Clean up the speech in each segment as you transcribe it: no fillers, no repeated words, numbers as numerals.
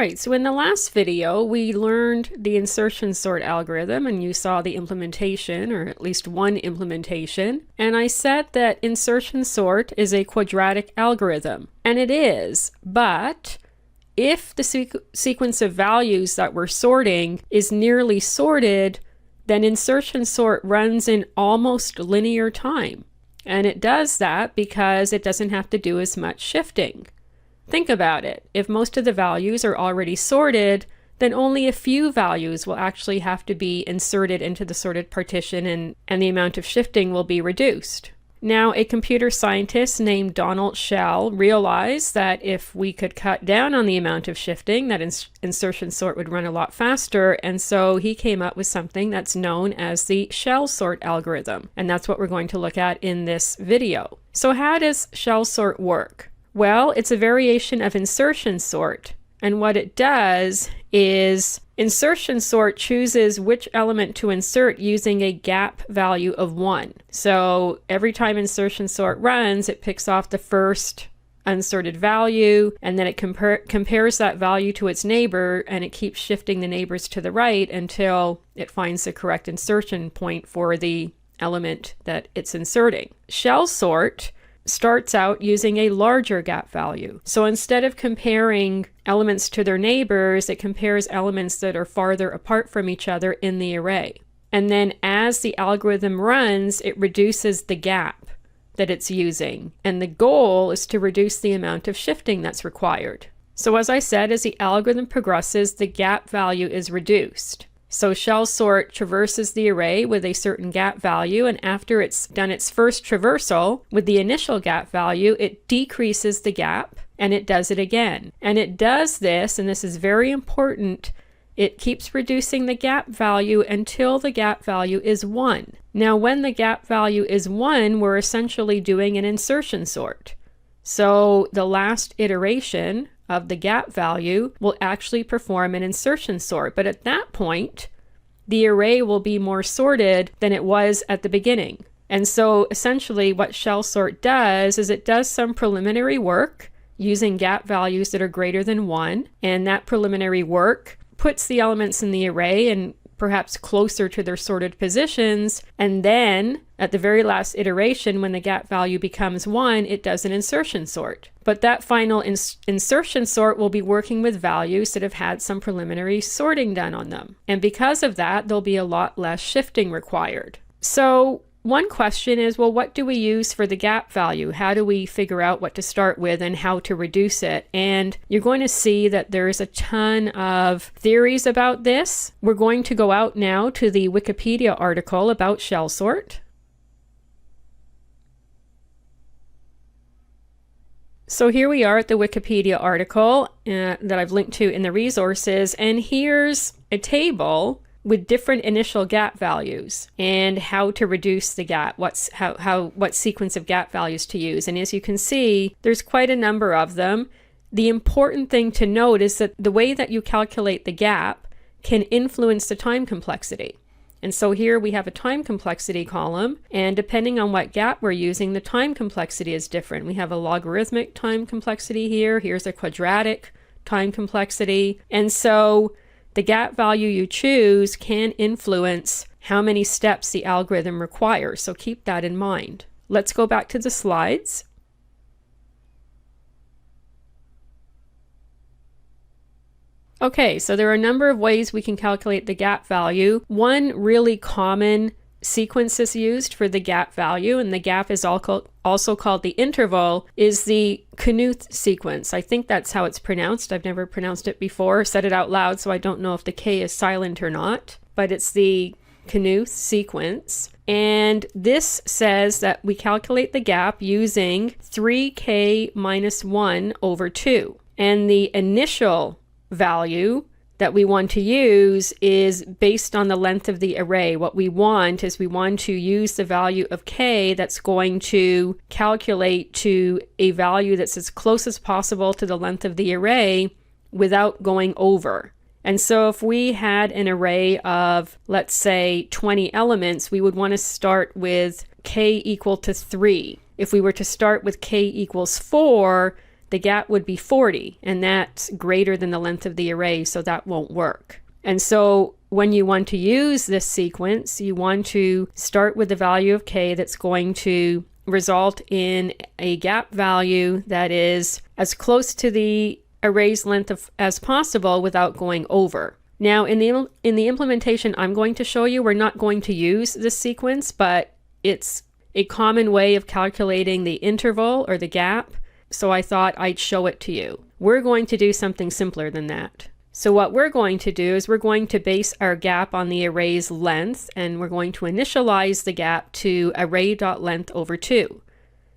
right, so in the last video, we learned the insertion sort algorithm, and you saw the implementation, or at least one implementation. And I said that insertion sort is a quadratic algorithm, and it is, but if the sequence of values that we're sorting is nearly sorted, then insertion sort runs in almost linear time. And it does that because it doesn't have to do as much shifting. Think about it. If most of the values are already sorted, then only a few values will actually have to be inserted into the sorted partition, and the amount of shifting will be reduced. Now, a computer scientist named Donald Shell realized that if we could cut down on the amount of shifting, that insertion sort would run a lot faster, and so he came up with something that's known as the shell sort algorithm, and that's what we're going to look at in this video. So how does shell sort work? Well, it's a variation of insertion sort, and what it does is insertion sort chooses which element to insert using a gap value of 1. So every time insertion sort runs, it picks off the first unsorted value, and then it compares that value to its neighbor, and it keeps shifting the neighbors to the right until it finds the correct insertion point for the element that it's inserting. Shell sort starts out using a larger gap value. So instead of comparing elements to their neighbors, it compares elements that are farther apart from each other in the array. And then as the algorithm runs, it reduces the gap that it's using. And the goal is to reduce the amount of shifting that's required. So as I said, as the algorithm progresses, the gap value is reduced. So shell sort traverses the array with a certain gap value, and after it's done its first traversal with the initial gap value, it decreases the gap, and it does it again. And it does this, and this is very important, it keeps reducing the gap value until the gap value is 1. Now when the gap value is 1, we're essentially doing an insertion sort. So the last iteration of the gap value will actually perform an insertion sort. But at that point, the array will be more sorted than it was at the beginning. And so essentially what shell sort does is it does some preliminary work using gap values that are greater than 1. And that preliminary work puts the elements in the array and perhaps closer to their sorted positions, and then at the very last iteration, when the gap value becomes 1, it does an insertion sort. But that final insertion sort will be working with values that have had some preliminary sorting done on them. And because of that, there'll be a lot less shifting required. So one question is, well, what do we use for the gap value? How do we figure out what to start with and how to reduce it? And you're going to see that there's a ton of theories about this. We're going to go out now to the Wikipedia article about shell sort. So here we are at the Wikipedia article that I've linked to in the resources, and here's a table with different initial gap values and how to reduce the gap, what sequence of gap values to use. And as you can see, there's quite a number of them. The important thing to note is that the way that you calculate the gap can influence the time complexity. And so here we have a time complexity column, and depending on what gap we're using, the time complexity is different. We have a logarithmic time complexity here. Here's a quadratic time complexity. And so the gap value you choose can influence how many steps the algorithm requires, so keep that in mind. Let's go back to the slides. Okay, so there are a number of ways we can calculate the gap value. One really common sequence is used for the gap value, and the gap is also called the interval, is the Knuth sequence. I think that's how it's pronounced. I've never pronounced it before, said it out loud, so I don't know if the K is silent or not, but it's the Knuth sequence. And this says that we calculate the gap using 3k minus 1 over 2. And the initial value that we want to use is based on the length of the array. What we want is we want to use the value of k that's going to calculate to a value that's as close as possible to the length of the array without going over. And so if we had an array of, let's say, 20 elements, we would want to start with k equal to 3. If we were to start with k equals 4, the gap would be 40, and that's greater than the length of the array, so that won't work. And so when you want to use this sequence, you want to start with the value of k that's going to result in a gap value that is as close to the array's length as possible without going over. Now, in the implementation I'm going to show you, we're not going to use this sequence, but it's a common way of calculating the interval or the gap, so I thought I'd show it to you. We're going to do something simpler than that. So what we're going to do is we're going to base our gap on the array's length, and we're going to initialize the gap to array.length over 2.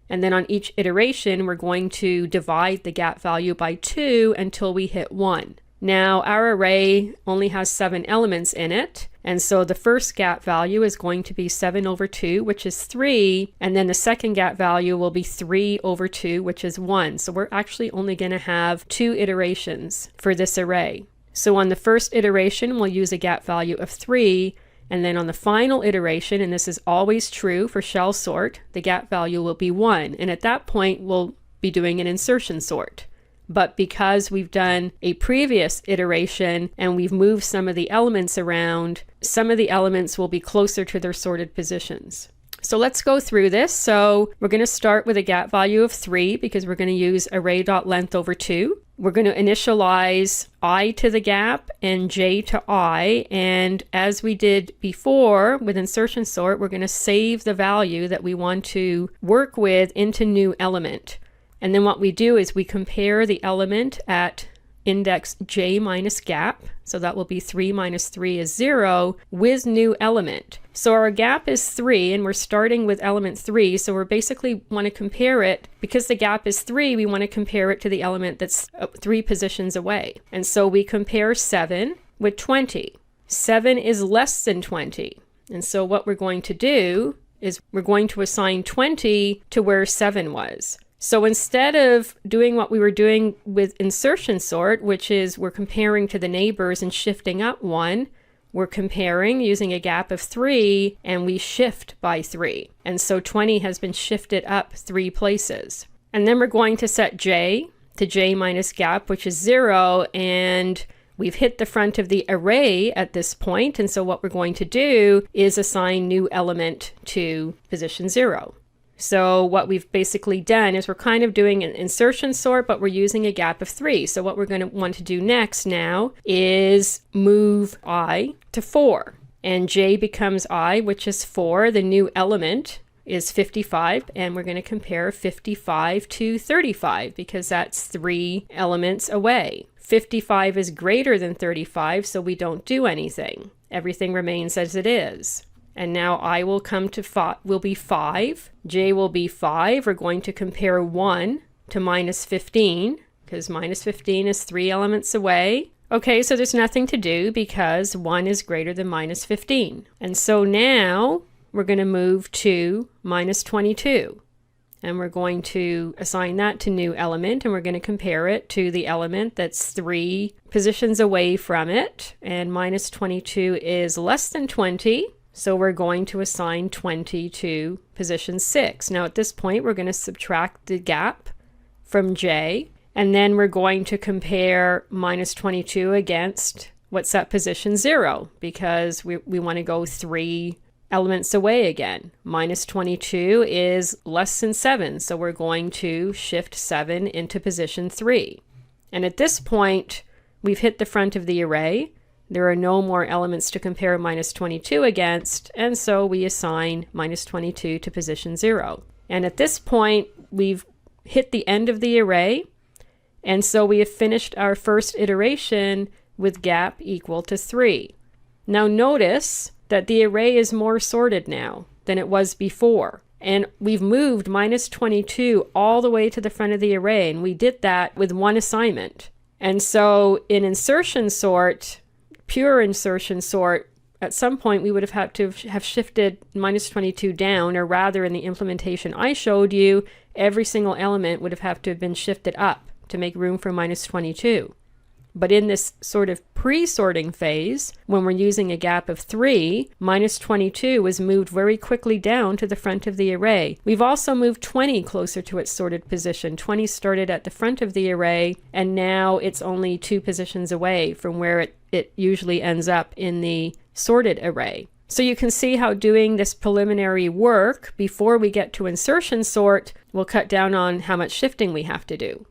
And then on each iteration, we're going to divide the gap value by 2 until we hit 1. Now, our array only has 7 elements in it, and so the first gap value is going to be 7 over 2, which is 3, and then the second gap value will be 3 over 2, which is 1. So we're actually only going to have 2 iterations for this array. So on the first iteration, we'll use a gap value of 3, and then on the final iteration, and this is always true for shell sort, the gap value will be 1, and at that point, we'll be doing an insertion sort. But because we've done a previous iteration and we've moved some of the elements around, some of the elements will be closer to their sorted positions. So let's go through this. So we're going to start with a gap value of 3 because we're going to use array.length over 2. We're going to initialize I to the gap and j to I. And as we did before with insertion sort, we're going to save the value that we want to work with into new element. And then what we do is we compare the element at index j minus gap, so that will be 3 minus 3 is 0, with new element. So our gap is 3, and we're starting with element 3, so we're basically want to compare it, because the gap is 3, we want to compare it to the element that's 3 positions away. And so we compare 7 with 20. 7 is less than 20. And so what we're going to do is we're going to assign 20 to where 7 was. So instead of doing what we were doing with insertion sort, which is we're comparing to the neighbors and shifting up 1, we're comparing using a gap of 3, and we shift by 3. And so 20 has been shifted up 3 places. And then we're going to set j to j minus gap, which is 0, and we've hit the front of the array at this point. And so what we're going to do is assign new element to position 0. So what we've basically done is we're kind of doing an insertion sort, but we're using a gap of 3. So what we're going to want to do next now is move I to 4. And j becomes I, which is 4. The new element is 55, and we're going to compare 55 to 35 because that's 3 elements away. 55 is greater than 35, so we don't do anything. Everything remains as it is. And now I will come to will be 5. J will be 5. We're going to compare 1 to minus 15 because minus 15 is 3 elements away. Okay, so there's nothing to do because 1 is greater than minus 15. And so now we're going to move to minus 22. And we're going to assign that to new element, and we're going to compare it to the element that's 3 positions away from it. And minus 22 is less than 20. So we're going to assign 20 to position 6. Now at this point, we're going to subtract the gap from j, and then we're going to compare minus 22 against what's at position 0, because we want to go 3 elements away again. Minus 22 is less than 7, so we're going to shift 7 into position 3. And at this point, we've hit the front of the array. There are no more elements to compare minus 22 against, and so we assign minus 22 to position 0. And at this point, we've hit the end of the array, and so we have finished our first iteration with gap equal to 3. Now notice that the array is more sorted now than it was before. And we've moved minus 22 all the way to the front of the array, and we did that with 1 assignment. And so in insertion sort, pure insertion sort, at some point we would have had to have shifted minus 22 down, or rather in the implementation I showed you, every single element would have had to have been shifted up to make room for minus 22. But in this sort of pre-sorting phase, when we're using a gap of 3, minus 22 was moved very quickly down to the front of the array. We've also moved 20 closer to its sorted position. 20 started at the front of the array, and now it's only 2 positions away from where it usually ends up in the sorted array. So you can see how doing this preliminary work before we get to insertion sort will cut down on how much shifting we have to do.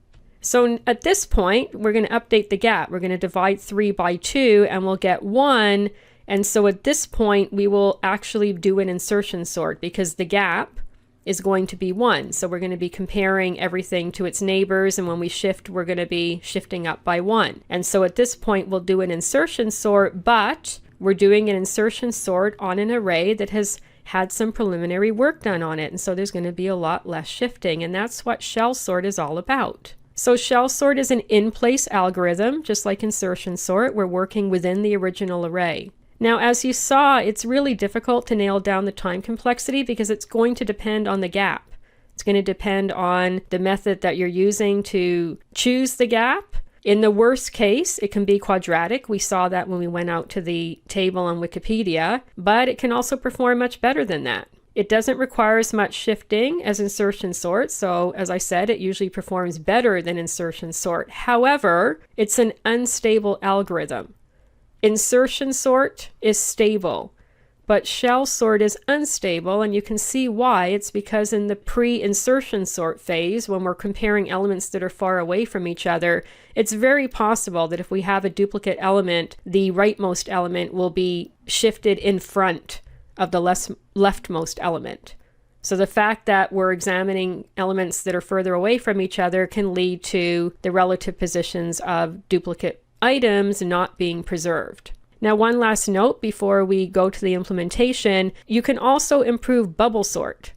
So at this point, we're going to update the gap. We're going to divide 3 by 2 and we'll get 1. And so at this point, we will actually do an insertion sort because the gap is going to be 1. So we're going to be comparing everything to its neighbors, and when we shift, we're going to be shifting up by 1. And so at this point, we'll do an insertion sort, but we're doing an insertion sort on an array that has had some preliminary work done on it. And so there's going to be a lot less shifting, and that's what shell sort is all about. So shell sort is an in-place algorithm, just like insertion sort. We're working within the original array. Now, as you saw, it's really difficult to nail down the time complexity because it's going to depend on the gap. It's going to depend on the method that you're using to choose the gap. In the worst case, it can be quadratic. We saw that when we went out to the table on Wikipedia, but it can also perform much better than that. It doesn't require as much shifting as insertion sort, so as I said, it usually performs better than insertion sort. However, it's an unstable algorithm. Insertion sort is stable, but shell sort is unstable, and you can see why. It's because in the pre-insertion sort phase, when we're comparing elements that are far away from each other, it's very possible that if we have a duplicate element, the rightmost element will be shifted in front of the leftmost element. So the fact that we're examining elements that are further away from each other can lead to the relative positions of duplicate items not being preserved. Now, one last note before we go to the implementation, you can also improve bubble sort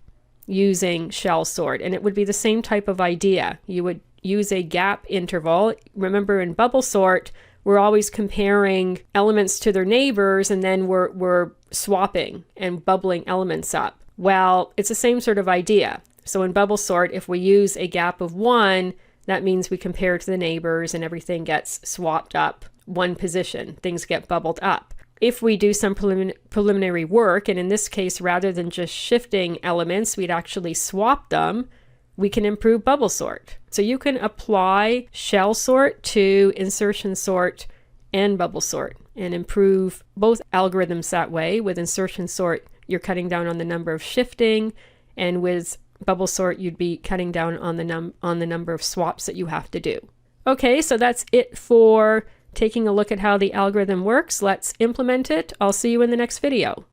using shell sort, and it would be the same type of idea. You would use a gap interval. Remember, in bubble sort, we're always comparing elements to their neighbors, and then we're swapping and bubbling elements up. Well, it's the same sort of idea. So in bubble sort, if we use a gap of 1, that means we compare to the neighbors and everything gets swapped up 1 position. Things get bubbled up. If we do some preliminary work, and in this case, rather than just shifting elements, we'd actually swap them, we can improve bubble sort. So you can apply shell sort to insertion sort and bubble sort and improve both algorithms that way. With insertion sort, you're cutting down on the number of shifting, and with bubble sort, you'd be cutting down on the number of swaps that you have to do. Okay, so that's it for taking a look at how the algorithm works. Let's implement it. I'll see you in the next video.